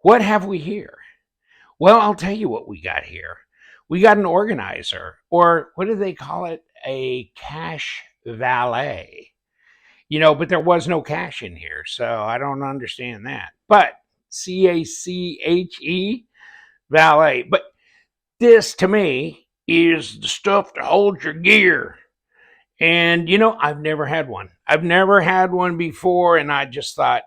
What have we here? Well, I'll tell you what we got here. We got an organizer, or what do they call it? A cache valet. But there was no cache in here, so I don't understand that. But CACHE valet. But this to me is the stuff to hold your gear. And I've never had one. I've never had one before, and I just thought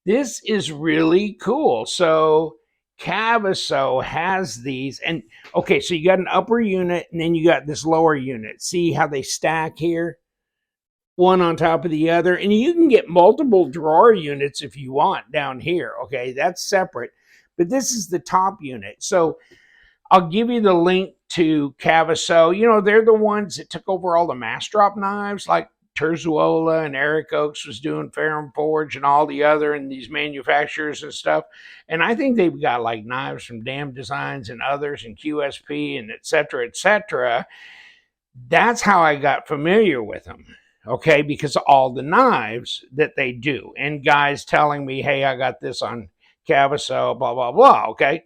this is really cool. So Kaviso has these, and okay, so you got an upper unit, and then you got this lower unit. See how they stack here, one on top of the other, and you can get multiple drawer units if you want down here. Okay, that's separate, but this is the top unit. So I'll give you the link to Kaviso. They're the ones that took over all the mass drop knives, like Terzuola and Eric Oaks was doing Ferrum Forge and all the other and these manufacturers and stuff. And I think they've got like knives from Damn Designs and others and QSP and et cetera, et cetera. That's how I got familiar with them. Okay, because of all the knives that they do. And guys telling me, hey, I got this on Kaviso, blah, blah, blah. Okay.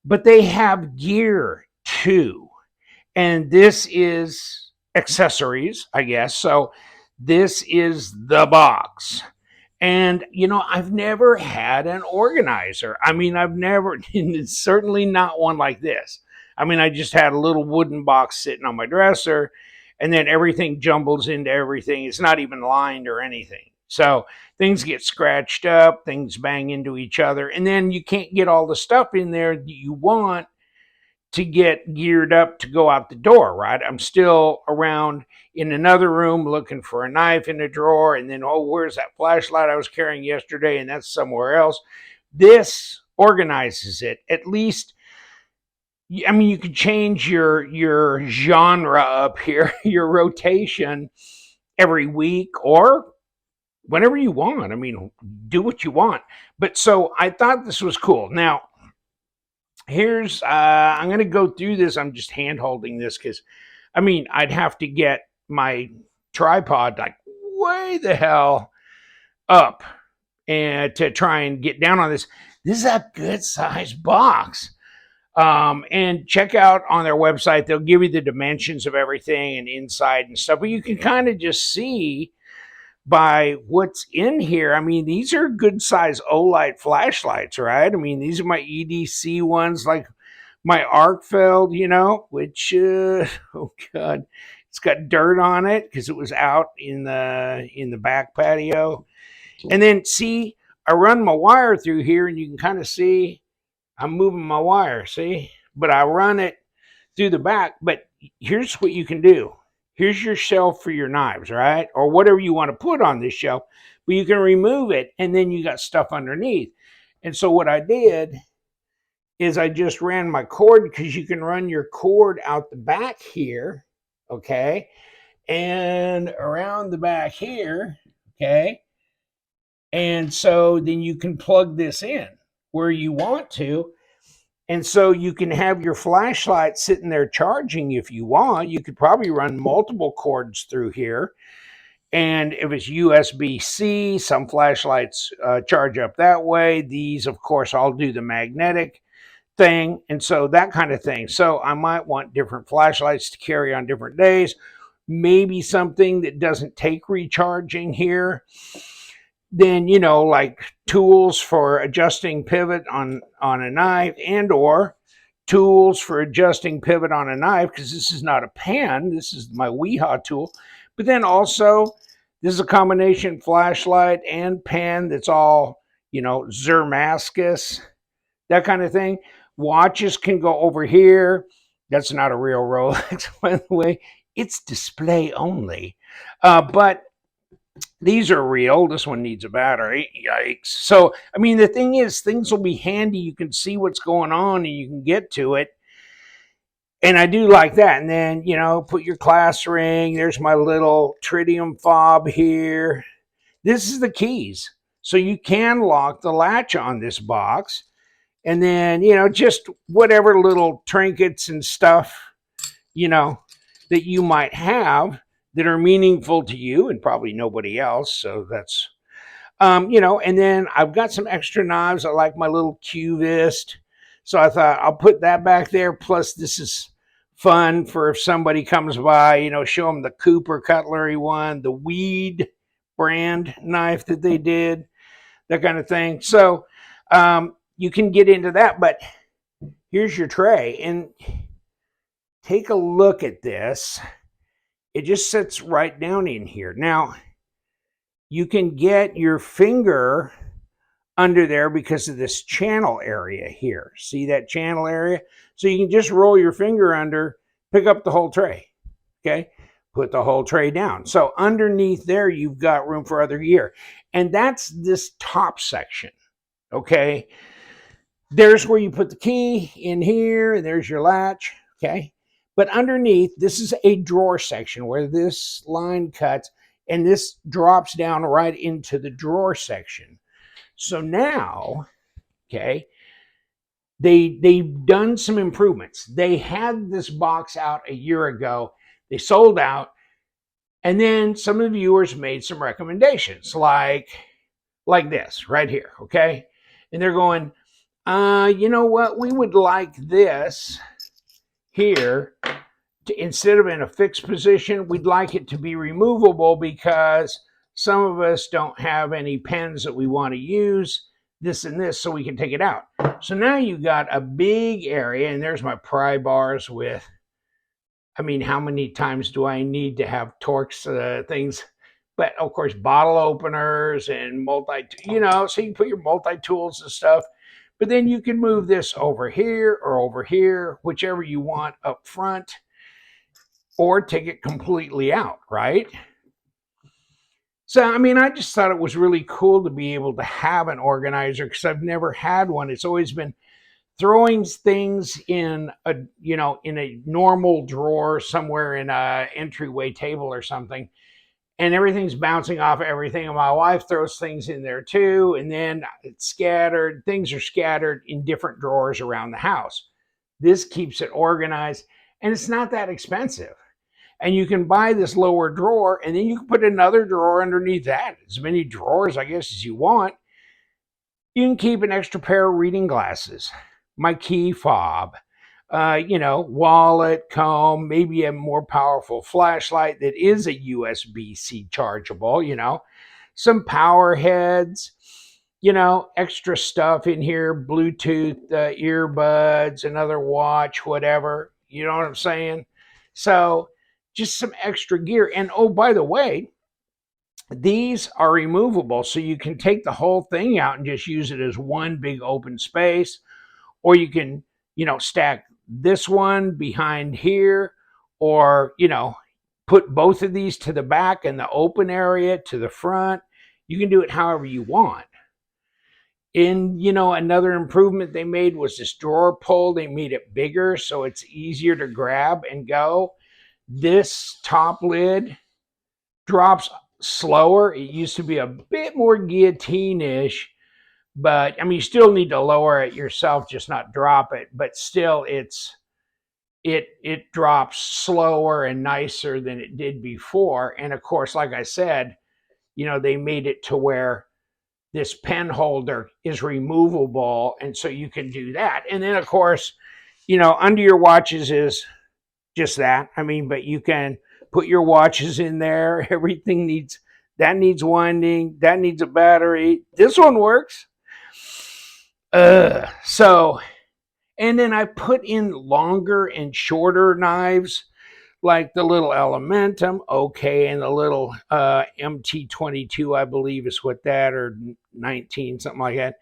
But they have gear too. And this is accessories, I guess. So this is the box. And, I've never had an organizer. I mean, I've never, certainly not one like this. I mean, I just had a little wooden box sitting on my dresser, and then everything jumbles into everything. It's not even lined or anything. So things get scratched up, things bang into each other, and then you can't get all the stuff in there that you want to get geared up to go out the door, right? I'm still around in another room looking for a knife in a drawer, and then, oh, where's that flashlight I was carrying yesterday? And that's somewhere else. This organizes it. At least, I mean, you could change your genre up here, your rotation every week or whenever you want. I mean, do what you want. But so I thought this was cool. Now, here's I'm going to go through this. I'm just hand holding this because I mean I'd have to get my tripod like way the hell up and to try and get down on this. This is a good sized box. And check out on their website, they'll give you the dimensions of everything and inside and stuff, but you can kind of just see by what's in here. I mean, these are good size Olight flashlights, right? I mean, these are my EDC ones, like my Arkfeld, which, oh God, it's got dirt on it because it was out in the back patio. And then see, I run my wire through here and you can kind of see I'm moving my wire, see? But I run it through the back. But here's what you can do. Here's your shelf for your knives, right? Or whatever you want to put on this shelf. But you can remove it, and then you got stuff underneath. And so what I did is I just ran my cord, because you can run your cord out the back here, okay? And around the back here, okay? And so then you can plug this in where you want to. And so you can have your flashlight sitting there charging if you want. You could probably run multiple cords through here. And if it's USB-C, some flashlights charge up that way. These, of course, all do the magnetic thing. And so that kind of thing. So I might want different flashlights to carry on different days. Maybe something that doesn't take recharging here. Then, like tools for adjusting pivot on a knife, and or tools for adjusting pivot on a knife, because this is not a pan. This is my Weehaw tool. But then also, this is a combination flashlight and pan that's all, Zermaskus, that kind of thing. Watches can go over here. That's not a real Rolex, by the way. It's display only. But these are real. This one needs a battery. Yikes. So, I mean, the thing is, things will be handy. You can see what's going on and you can get to it. And I do like that. And then, put your class ring. There's my little tritium fob here. This is the keys. So you can lock the latch on this box. And then, just whatever little trinkets and stuff, that you might have that are meaningful to you and probably nobody else. So that's And then I've got some extra knives. I like my little Cuvist. So I thought I'll put that back there. Plus, this is fun for if somebody comes by, show them the Cooper cutlery one, the Weed brand knife that they did, that kind of thing. So you can get into that. But here's your tray. And take a look at this. It just sits right down in here. Now, you can get your finger under there because of this channel area here. See that channel area? So you can just roll your finger under, pick up the whole tray. Okay? Put the whole tray down. So underneath there, you've got room for other gear. And that's this top section. Okay? There's where you put the key in here, and there's your latch. Okay? But underneath, this is a drawer section where this line cuts, and this drops down right into the drawer section. So now, okay, they've done some improvements. They had this box out a year ago. They sold out. And then some of the viewers made some recommendations like this right here, okay? And they're going, you know what? We would like this here. Instead of in a fixed position, we'd like it to be removable because some of us don't have any pens that we want to use, this and this, so we can take it out. So now you got a big area, and there's my pry bars with, how many times do I need to have Torx things? But of course, bottle openers and so you put your multi-tools and stuff. But then you can move this over here or over here, whichever you want up front, or take it completely out, right? So, I just thought it was really cool to be able to have an organizer because I've never had one. It's always been throwing things in a normal drawer somewhere in a entryway table or something, and everything's bouncing off everything. And my wife throws things in there too, and then it's scattered. Things are scattered in different drawers around the house. This keeps it organized, and it's not that expensive. And you can buy this lower drawer, and then you can put another drawer underneath that. As many drawers, I guess, as you want. You can keep an extra pair of reading glasses, my key fob, wallet, comb, maybe a more powerful flashlight that is a USB-C chargeable, some power heads, extra stuff in here, Bluetooth earbuds, another watch, whatever. You know what I'm saying? So just some extra gear. And oh, by the way, these are removable, so you can take the whole thing out and just use it as one big open space, or you can, stack this one behind here, or, put both of these to the back and the open area to the front. You can do it however you want. And, another improvement they made was this drawer pull. They made it bigger so it's easier to grab and go. This top lid drops slower. It used to be a bit more guillotine-ish, but you still need to lower it yourself, just not drop it. But still, it drops slower and nicer than it did before. And of course, like I said, they made it to where this pen holder is removable, and so you can do that. And then, of course, under your watches is just that. But you can put your watches in there. Everything needs winding, that needs a battery. This one works. So, and then I put in longer and shorter knives, like the little Elementum, okay, and the little MT22, I believe is what that, or 19, something like that.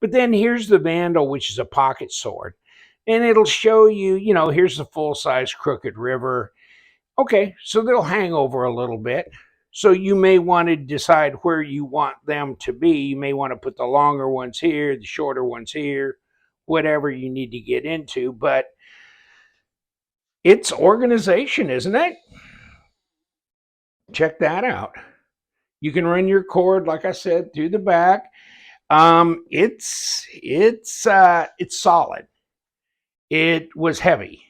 But then here's the Vandal, which is a pocket sword. And it'll show you, here's the full-size Crooked River. Okay, so they'll hang over a little bit. So you may want to decide where you want them to be. You may want to put the longer ones here, the shorter ones here, whatever you need to get into. But it's organization, isn't it? Check that out. You can run your cord, like I said, through the back. It's solid. It was heavy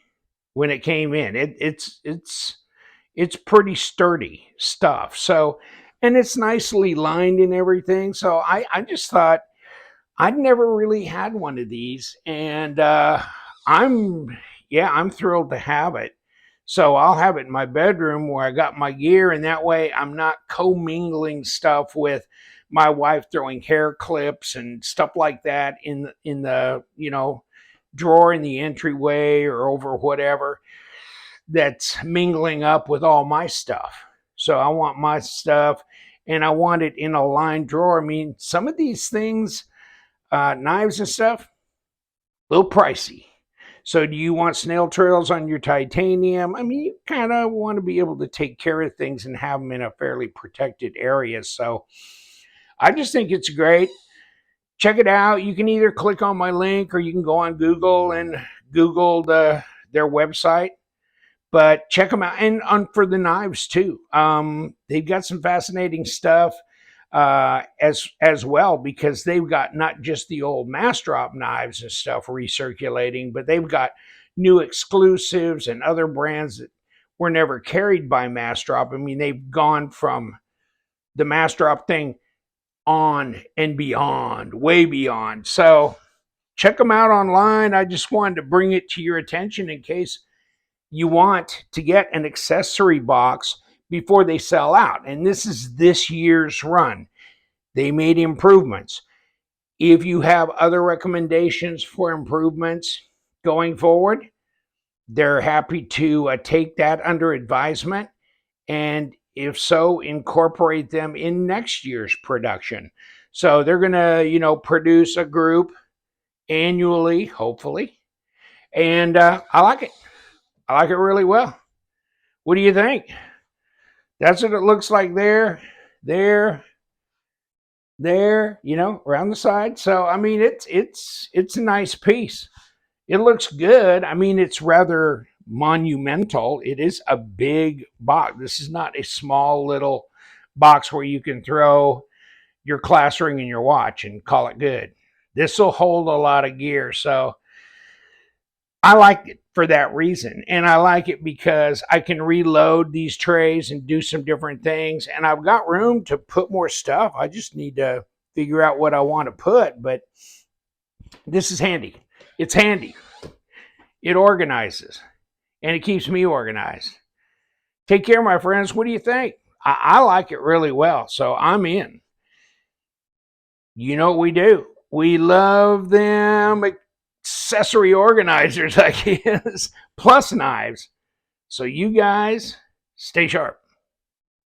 when it came in. It's pretty sturdy stuff. So and it's nicely lined and everything. So I just thought I'd never really had one of these, and I'm yeah, I'm thrilled to have it. So I'll have it in my bedroom where I got my gear, and that way I'm not commingling stuff with my wife throwing hair clips and stuff like that in the drawer in the entryway or over whatever that's mingling up with all my stuff. So I want my stuff, and I want it in a lined drawer. I mean, some of these things, knives and stuff, a little pricey. So do you want snail trails on your titanium? I mean, you kind of want to be able to take care of things and have them in a fairly protected area. So I just think it's great. Check it out. You can either click on my link or you can go on Google and Google their website. But check them out, and on for the knives too. They've got some fascinating stuff as well, because they've got not just the old Mastrop knives and stuff recirculating, but they've got new exclusives and other brands that were never carried by Mastrop. I mean, they've gone from the Mastrop thing on and beyond, way beyond. So check them out online. I just wanted to bring it to your attention in case you want to get an accessory box before they sell out. And this is this year's run. They made improvements. If you have other recommendations for improvements going forward, they're happy to take that under advisement. And if so, incorporate them in next year's production. So they're going to, produce a group annually, hopefully. And I like it. I like it really well. What do you think? That's what it looks like there, there, there, around the side. So I mean, it's a nice piece. It looks good. I mean, it's rather monumental. It is a big box. This is not a small little box where you can throw your class ring and your watch and call it good. This will hold a lot of gear. So I like it for that reason. And I like it because I can reload these trays and do some different things. And I've got room to put more stuff. I just need to figure out what I want to put. But this is handy. It's handy. It organizes. And it keeps me organized. Take care, my friends. What do you think? I like it really well. So I'm in. You know what we do? We love them accessory organizers, I guess, plus knives. So you guys stay sharp.